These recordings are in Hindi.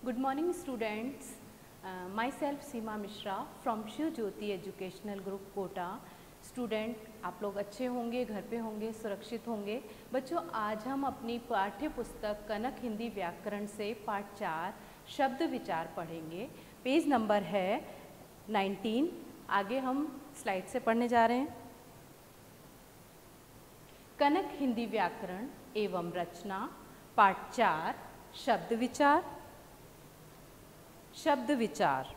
Good morning students. Myself Seema Mishra from Shiv Jyoti Educational Group Kota. Student आप लोग अच्छे होंगे, घर पे होंगे, सुरक्षित होंगे। बच्चों आज हम अपनी पाठ्य पुस्तक कनक हिंदी व्याकरण से पाठ 4 शब्द विचार पढ़ेंगे। पेज नंबर है 19। आगे हम स्लाइड से पढ़ने जा रहे हैं। कनक हिंदी व्याकरण एवं रचना पाठ 4 शब्द विचार। शब्द विचार।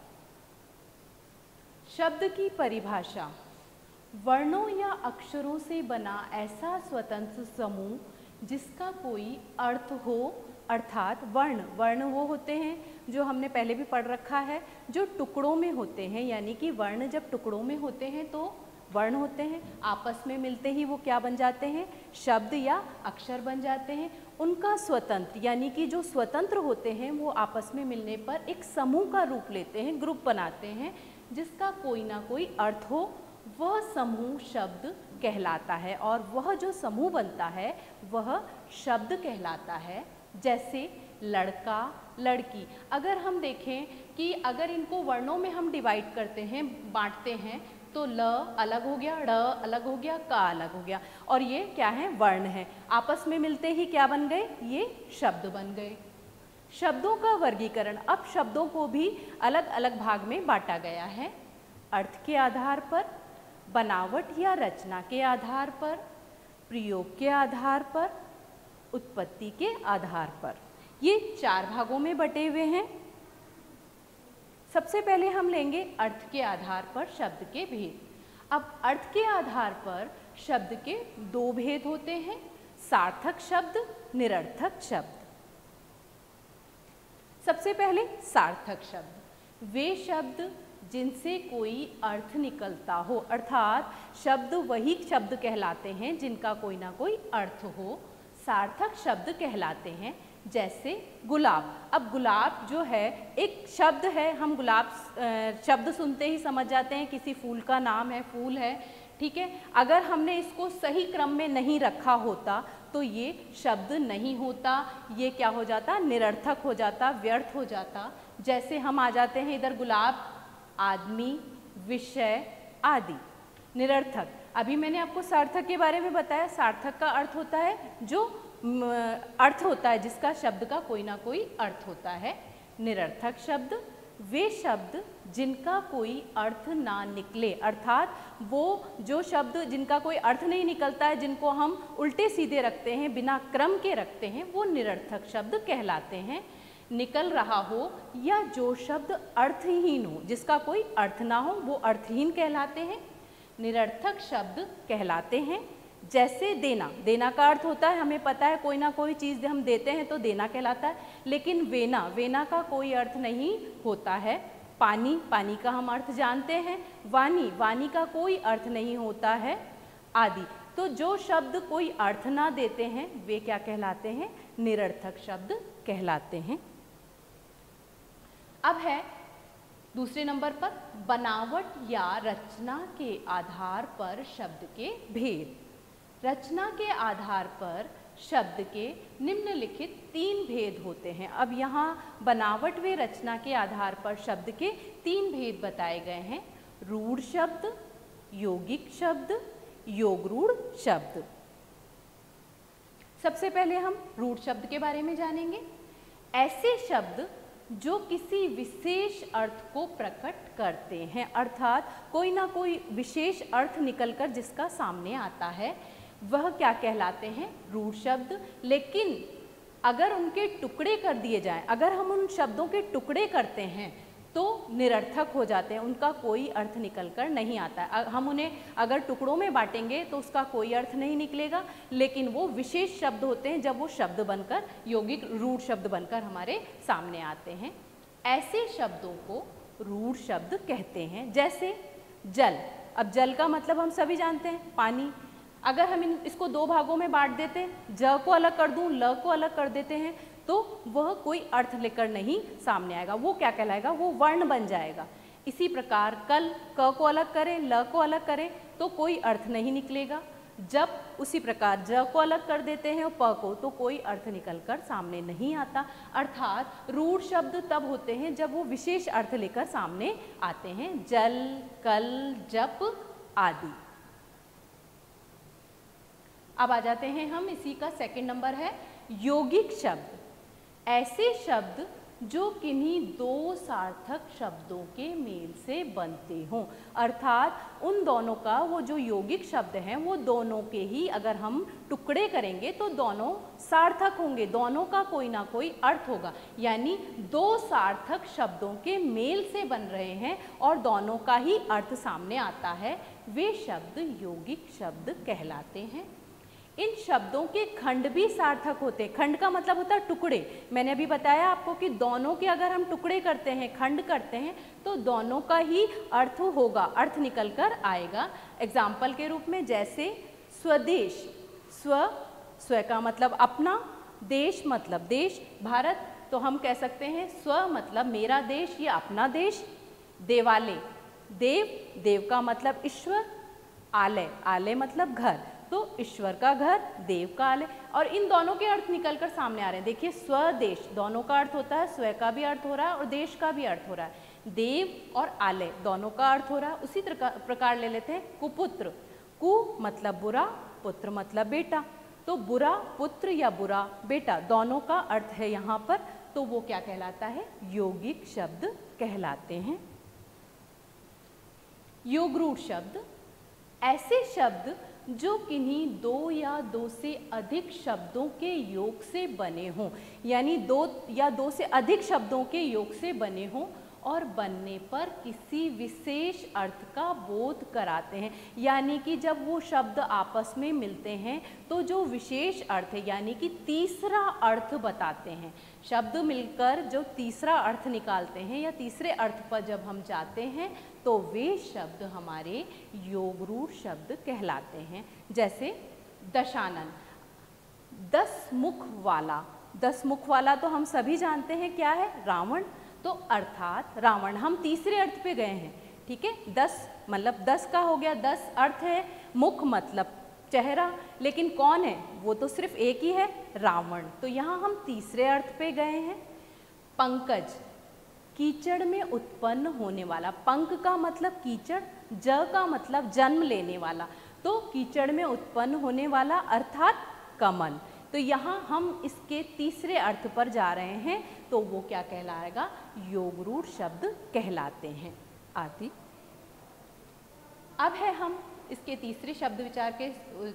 शब्द की परिभाषा वर्णों या अक्षरों से बना ऐसा स्वतंत्र समूह जिसका कोई अर्थ हो, अर्थात वर्ण वो होते हैं जो हमने पहले भी पढ़ रखा है, जो टुकड़ों में होते हैं, यानी कि वर्ण जब टुकड़ों में होते हैं तो वर्ण होते हैं, आपस में मिलते ही वो क्या बन जाते हैं, शब्द या अक्षर बन जाते हैं। उनका स्वतंत्र यानी कि जो स्वतंत्र होते हैं वो आपस में मिलने पर एक समूह का रूप लेते हैं, ग्रुप बनाते हैं, जिसका कोई ना कोई अर्थ हो, वह समूह शब्द कहलाता है। और वह जो समूह बनता है वह शब्द कहलाता है। जैसे लड़का, लड़की। अगर हम देखें कि अगर इनको वर्णों में हम डिवाइड करते हैं, बांटते हैं, तो ल अलग हो गया, ड़ अलग हो गया, का अलग हो गया, और ये क्या है, वर्ण है। आपस में मिलते ही क्या बन गए, ये शब्द बन गए। शब्दों का वर्गीकरण। अब शब्दों को भी अलग अलग भाग में बांटा गया है। अर्थ के आधार पर, बनावट या रचना के आधार पर, प्रयोग के आधार पर, उत्पत्ति के आधार पर। ये 4 भागों में बटे हुए हैं। सबसे पहले हम लेंगे अर्थ के आधार पर शब्द के भेद। अब अर्थ के आधार पर शब्द के 2 भेद होते हैं, सार्थक शब्द, निरर्थक शब्द। सबसे पहले सार्थक शब्द। वे शब्द जिनसे कोई अर्थ निकलता हो, अर्थात शब्द वही शब्द कहलाते हैं जिनका कोई ना कोई अर्थ हो, सार्थक शब्द कहलाते हैं। जैसे गुलाब। अब गुलाब जो है एक शब्द है, हम गुलाब शब्द सुनते ही समझ जाते हैं किसी फूल का नाम है, फूल है, ठीक है। अगर हमने इसको सही क्रम में नहीं रखा होता तो ये शब्द नहीं होता, ये क्या हो जाता, निरर्थक हो जाता, व्यर्थ हो जाता। जैसे हम आ जाते हैं इधर गुलाब, आदमी, विषय आदि, निरर्थक। अभी मैंने आपको सार्थक के बारे में बताया। सार्थक का अर्थ होता है जो अर्थ होता है, जिसका शब्द का कोई ना कोई अर्थ होता है। निरर्थक शब्द वे शब्द जिनका कोई अर्थ ना निकले, अर्थात वो जो शब्द जिनका कोई अर्थ नहीं निकलता है, जिनको हम उल्टे सीधे रखते हैं, बिना क्रम के रखते हैं, वो निरर्थक शब्द कहलाते हैं। निकल रहा हो या जो शब्द अर्थहीन हो, जिसका कोई अर्थ ना हो, वो अर्थहीन कहलाते हैं, निरर्थक शब्द कहलाते हैं। जैसे देना। देना का अर्थ होता है, हमें पता है कोई ना कोई चीज़ हम देते हैं तो देना कहलाता है। लेकिन वेना, वेना का कोई अर्थ नहीं होता है। पानी, पानी का हम अर्थ जानते हैं। वाणी, वाणी का कोई अर्थ नहीं होता है, आदि। तो जो शब्द कोई अर्थ ना देते हैं वे क्या कहलाते हैं, निरर्थक शब्द कहलाते हैं। अब है दूसरे नंबर पर बनावट या रचना के आधार पर शब्द के भेद। रचना के आधार पर शब्द के निम्नलिखित 3 भेद होते हैं। अब यहाँ बनावट व रचना के आधार पर शब्द के 3 भेद बताए गए हैं। रूढ़ शब्द, यौगिक शब्द, योगरूढ़ शब्द। सबसे पहले हम रूढ़ शब्द के बारे में जानेंगे। ऐसे शब्द जो किसी विशेष अर्थ को प्रकट करते हैं, अर्थात कोई ना कोई विशेष अर्थ निकलकर जिसका सामने आता है, वह क्या कहलाते हैं, रूढ़ शब्द। लेकिन अगर उनके टुकड़े कर दिए जाएं, अगर हम उन शब्दों के टुकड़े करते हैं तो निरर्थक हो जाते हैं, उनका कोई अर्थ निकल कर नहीं आता है। हम उन्हें अगर टुकड़ों में बांटेंगे तो उसका कोई अर्थ नहीं निकलेगा, लेकिन वो विशेष शब्द होते हैं जब वो शब्द बनकर, यौगिक रूढ़ शब्द बनकर हमारे सामने आते हैं। ऐसे शब्दों को रूढ़ शब्द कहते हैं। जैसे जल। अब जल का मतलब हम सभी जानते हैं, पानी। अगर हम इसको 2 भागों में बांट देते हैं, ज को अलग कर दूं, ल को अलग कर देते हैं, तो वह कोई अर्थ लेकर नहीं सामने आएगा, वो क्या कहलाएगा, वो वर्ण बन जाएगा। इसी प्रकार कल, क को अलग करें, ल को अलग करें तो कोई अर्थ नहीं निकलेगा। जब उसी प्रकार ज को अलग कर देते हैं और प को, तो कोई अर्थ निकल कर सामने नहीं आता। अर्थात रूढ़ शब्द तब होते हैं जब वो विशेष अर्थ लेकर सामने आते हैं, जल, कल, जप आदि। अब आ जाते हैं हम, इसी का सेकंड नंबर है यौगिक शब्द। ऐसे शब्द जो किन्हीं दो सार्थक शब्दों के मेल से बनते हों, अर्थात उन दोनों का वो जो यौगिक शब्द हैं वो दोनों के ही अगर हम टुकड़े करेंगे तो दोनों सार्थक होंगे, दोनों का कोई ना कोई अर्थ होगा। यानी दो सार्थक शब्दों के मेल से बन रहे हैं और दोनों का ही अर्थ सामने आता है, वे शब्द यौगिक शब्द कहलाते हैं। इन शब्दों के खंड भी सार्थक होते हैं। खंड का मतलब होता है टुकड़े। मैंने अभी बताया आपको कि दोनों के अगर हम टुकड़े करते हैं, खंड करते हैं, तो दोनों का ही अर्थ होगा, अर्थ निकल कर आएगा। एग्जाम्पल के रूप में जैसे स्वदेश, स्व का मतलब अपना, देश मतलब देश, भारत, तो हम कह सकते हैं स्व मतलब मेरा देश या अपना देश। देवालय, देव का मतलब ईश्वर, आलय, आलय मतलब घर, तो ईश्वर का घर, देव का आलय। और इन दोनों के अर्थ निकलकर सामने आ रहे हैं। देखिए स्वदेश दोनों का अर्थ होता है, स्व का भी अर्थ हो रहा है और देश का भी अर्थ हो रहा है। देव और आलय दोनों का अर्थ हो रहा है। उसी प्रकार ले लेते हैं कुपुत्र, कु मतलब बुरा, पुत्र मतलब बेटा, तो बुरा पुत्र या बुरा बेटा दोनों का अर्थ है यहाँ पर, तो वो क्या कहलाता है, यौगिक शब्द कहलाते हैं। योगरूढ़ शब्द, ऐसे शब्द जो किन्हीं दो या दो से अधिक शब्दों के योग से बने हों, यानी दो या दो से अधिक शब्दों के योग से बने हों और बनने पर किसी विशेष अर्थ का बोध कराते हैं। यानी कि जब वो शब्द आपस में मिलते हैं तो जो विशेष अर्थ है यानी कि तीसरा अर्थ बताते हैं। शब्द मिलकर जो तीसरा अर्थ निकालते हैं या तीसरे अर्थ पर जब हम जाते हैं तो वे शब्द हमारे योगरूढ़ शब्द कहलाते हैं। जैसे दशानन, 10 मुख वाला, 10 मुख वाला तो हम सभी जानते हैं क्या है, रावण। तो अर्थात रावण, हम तीसरे अर्थ पे गए हैं, ठीक है। 10 मतलब 10 का हो गया, 10 अर्थ है, मुख मतलब चेहरा, लेकिन कौन है, वो तो सिर्फ एक ही है, रावण। तो यहाँ हम तीसरे अर्थ पे गए हैं। पंकज, कीचड़ में उत्पन्न होने वाला, पंक का मतलब कीचड़, ज का मतलब जन्म लेने वाला, तो कीचड़ में उत्पन्न होने वाला अर्थात कमल। तो यहाँ हम इसके तीसरे अर्थ पर जा रहे हैं, तो वो क्या कहलाएगा, योगरूढ़ शब्द कहलाते हैं आदि। अब है हम इसके तीसरे शब्द विचार के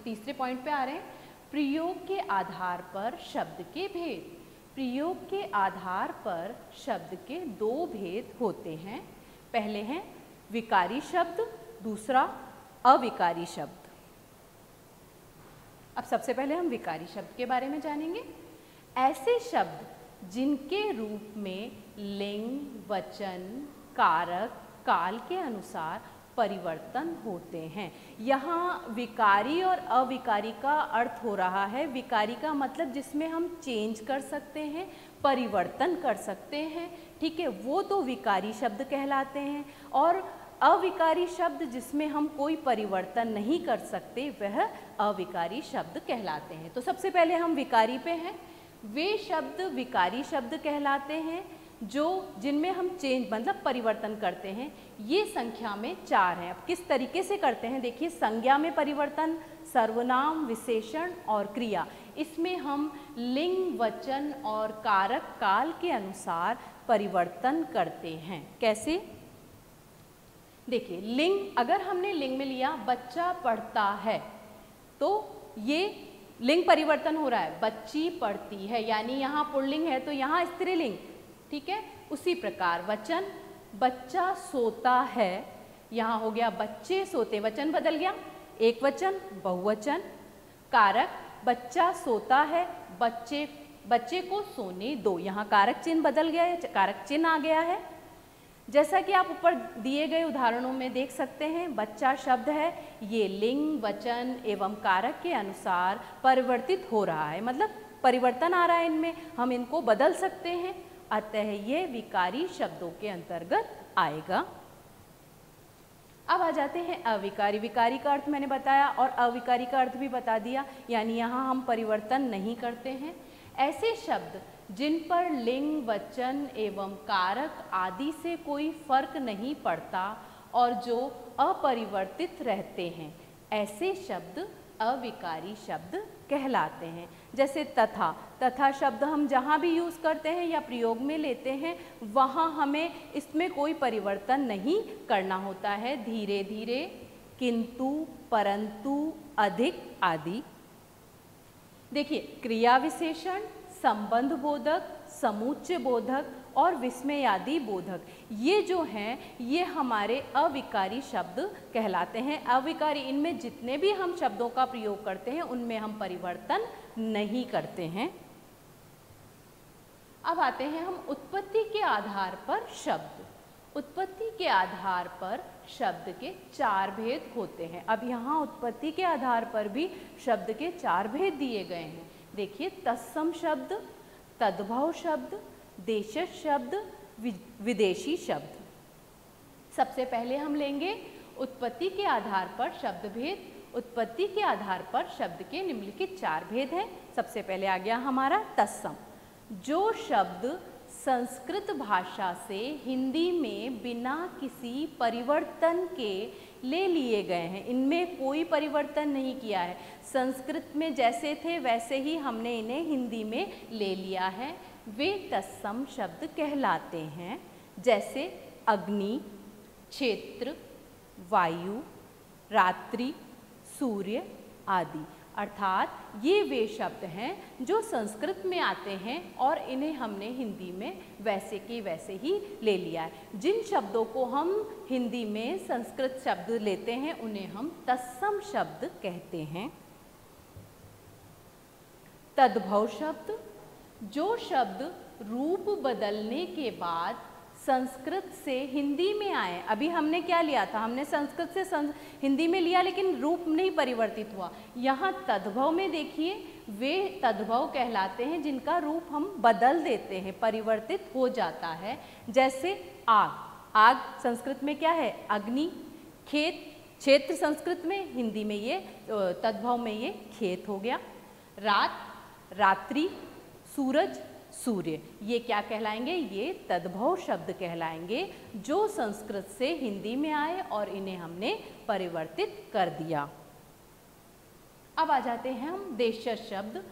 तीसरे पॉइंट पे आ रहे हैं, प्रयोग के आधार पर शब्द के भेद। प्रयोग के आधार पर शब्द के दो भेद होते हैं। पहले हैं विकारी शब्द, दूसरा अविकारी शब्द। अब सबसे पहले हम विकारी शब्द के बारे में जानेंगे। ऐसे शब्द जिनके रूप में लिंग, वचन, कारक, काल के अनुसार परिवर्तन होते हैं। यहाँ विकारी और अविकारी का अर्थ हो रहा है, विकारी का मतलब जिसमें हम चेंज कर सकते हैं, परिवर्तन कर सकते हैं, ठीक है, वो तो विकारी शब्द कहलाते हैं। और अविकारी शब्द जिसमें हम कोई परिवर्तन नहीं कर सकते, वह अविकारी शब्द कहलाते हैं। तो सबसे पहले हम विकारी पे हैं। वे शब्द विकारी शब्द कहलाते हैं जो जिनमें हम चेंज मतलब परिवर्तन करते हैं। ये संख्या में 4 हैं। अब किस तरीके से करते हैं, देखिए, संज्ञा में परिवर्तन, सर्वनाम, विशेषण और क्रिया, इसमें हम लिंग, वचन और कारक, काल के अनुसार परिवर्तन करते हैं। कैसे, देखिए, लिंग, अगर हमने लिंग में लिया बच्चा पढ़ता है, तो ये लिंग परिवर्तन हो रहा है, बच्ची पढ़ती है, यानी यहाँ पुल्लिंग है तो यहाँ स्त्रीलिंग, ठीक है। उसी प्रकार वचन, बच्चा सोता है, यहाँ हो गया बच्चे सोते, वचन बदल गया, एक वचन बहुवचन। कारक, बच्चा सोता है, बच्चे को सोने दो, यहाँ कारक चिन्ह बदल गया है, कारक चिन्ह आ गया है। जैसा कि आप ऊपर दिए गए उदाहरणों में देख सकते हैं, बच्चा शब्द है, ये लिंग, वचन एवं कारक के अनुसार परिवर्तित हो रहा है, मतलब परिवर्तन आ रहा है इनमें, हम इनको बदल सकते हैं, अतः ये विकारी शब्दों के अंतर्गत आएगा। अब आ जाते हैं अविकारी। विकारी का अर्थ मैंने बताया और अविकारी का अर्थ भी बता दिया, यानी यहाँ हम परिवर्तन नहीं करते हैं। ऐसे शब्द जिन पर लिंग, वचन एवं कारक आदि से कोई फर्क नहीं पड़ता और जो अपरिवर्तित रहते हैं, ऐसे शब्द अविकारी शब्द कहलाते हैं। जैसे तथा, तथा शब्द हम जहाँ भी यूज़ करते हैं या प्रयोग में लेते हैं वहाँ हमें इसमें कोई परिवर्तन नहीं करना होता है। धीरे धीरे, किंतु, परंतु, अधिक आदि। देखिए, क्रिया विशेषण, संबंध बोधक, समुच्चय बोधक और विस्मयादि बोधक, ये जो हैं ये हमारे अविकारी शब्द कहलाते हैं। अविकारी, इनमें जितने भी हम शब्दों का प्रयोग करते हैं उनमें हम परिवर्तन नहीं करते हैं। अब आते हैं हम उत्पत्ति के आधार पर शब्द। उत्पत्ति के आधार पर शब्द के 4 भेद होते हैं। अब यहाँ उत्पत्ति के आधार पर भी शब्द के 4 भेद दिए गए हैं। देखिए, तत्सम शब्द, तद्भव शब्द, देशज शब्द, विदेशी शब्द। सबसे पहले हम लेंगे उत्पत्ति के आधार पर शब्द भेद। उत्पत्ति के आधार पर शब्द के निम्नलिखित 4 भेद हैं। सबसे पहले आ गया हमारा तत्सम, जो शब्द संस्कृत भाषा से हिंदी में बिना किसी परिवर्तन के ले लिए गए हैं। इनमें कोई परिवर्तन नहीं किया है, संस्कृत में जैसे थे वैसे ही हमने इन्हें हिंदी में ले लिया है, वे तत्सम शब्द कहलाते हैं। जैसे अग्नि, क्षेत्र, वायु, रात्रि, सूर्य आदि। अर्थात ये वे शब्द हैं जो संस्कृत में आते हैं और इन्हें हमने हिंदी में वैसे के वैसे ही ले लिया है। जिन शब्दों को हम हिंदी में संस्कृत शब्द लेते हैं उन्हें हम तत्सम शब्द कहते हैं। तद्भव शब्द, जो शब्द रूप बदलने के बाद संस्कृत से हिंदी में आए। अभी हमने क्या लिया था, हमने संस्कृत से हिंदी में लिया लेकिन रूप नहीं परिवर्तित हुआ। यहाँ तद्भव में देखिए, वे तद्भव कहलाते हैं जिनका रूप हम बदल देते हैं, परिवर्तित हो जाता है। जैसे आग, आग संस्कृत में क्या है, अग्नि। खेत, क्षेत्र संस्कृत में, हिंदी में ये तद्भव में ये खेत हो गया। रात, रात्रि, सूरज, सूर्य, ये क्या कहलाएंगे, ये तद्भव शब्द कहलाएंगे जो संस्कृत से हिंदी में आए और इन्हें हमने परिवर्तित कर दिया। अब आ जाते हैं हम देशज शब्द।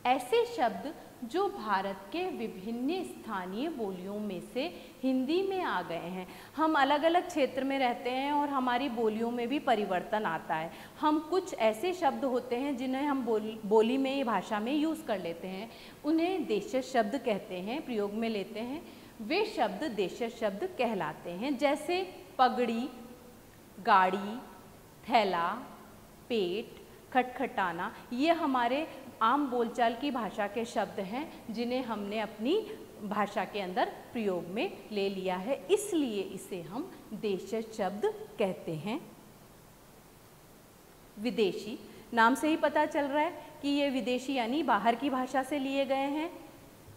ऐसे शब्द जो भारत के विभिन्न स्थानीय बोलियों में से हिंदी में आ गए हैं। हम अलग अलग क्षेत्र में रहते हैं और हमारी बोलियों में भी परिवर्तन आता है। हम कुछ ऐसे शब्द होते हैं जिन्हें हम बोली में, भाषा में यूज़ कर लेते हैं, उन्हें देशज शब्द कहते हैं, प्रयोग में लेते हैं। वे शब्द देशज शब्द कहलाते हैं। जैसे पगड़ी, गाड़ी, थैला, पेट, खटखटाना, ये हमारे आम बोलचाल की भाषा के शब्द हैं जिन्हें हमने अपनी भाषा के अंदर प्रयोग में ले लिया है, इसलिए इसे हम देशज शब्द कहते हैं। विदेशी, नाम से ही पता चल रहा है कि ये विदेशी यानी बाहर की भाषा से लिए गए हैं।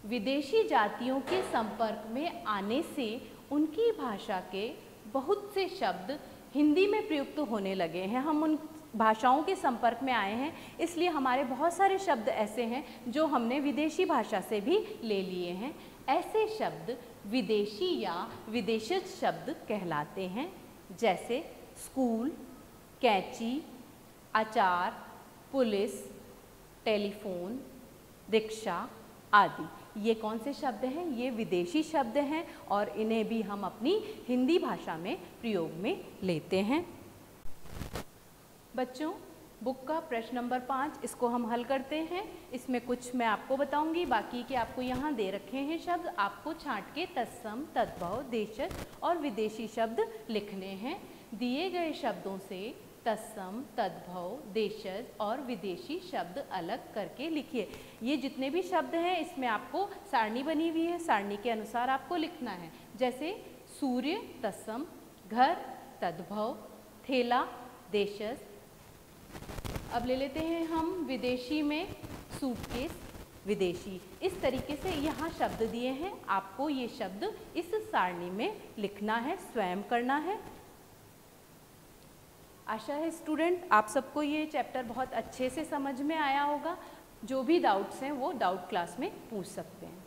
विदेशी जातियों के संपर्क में आने से उनकी भाषा के बहुत से शब्द हिंदी में प्रयुक्त होने लगे हैं। हम उन भाषाओं के संपर्क में आए हैं, इसलिए हमारे बहुत सारे शब्द ऐसे हैं जो हमने विदेशी भाषा से भी ले लिए हैं। ऐसे शब्द विदेशी या विदेशज शब्द कहलाते हैं। जैसे स्कूल, कैंची, अचार, पुलिस, टेलीफोन, रिक्शा आदि। ये कौन से शब्द हैं, ये विदेशी शब्द हैं और इन्हें भी हम अपनी हिंदी भाषा में प्रयोग में लेते हैं। बच्चों, बुक का प्रश्न नंबर 5 इसको हम हल करते हैं। इसमें कुछ मैं आपको बताऊंगी, बाकी के आपको यहाँ दे रखे हैं शब्द, आपको छांट के तत्सम, तद्भव, देशज और विदेशी शब्द लिखने हैं। दिए गए शब्दों से तत्सम, तद्भव, देशज और विदेशी शब्द अलग करके लिखिए। ये जितने भी शब्द हैं इसमें आपको सारणी बनी हुई है, सारणी के अनुसार आपको लिखना है। जैसे सूर्य तत्सम, घर तद्भव, थैला देशज। अब ले लेते हैं हम विदेशी में सूटकेस, विदेशी। इस तरीके से यहाँ शब्द दिए हैं, आपको ये शब्द इस सारणी में लिखना है, स्वयं करना है। आशा है स्टूडेंट आप सबको ये चैप्टर बहुत अच्छे से समझ में आया होगा। जो भी डाउट्स हैं वो डाउट क्लास में पूछ सकते हैं।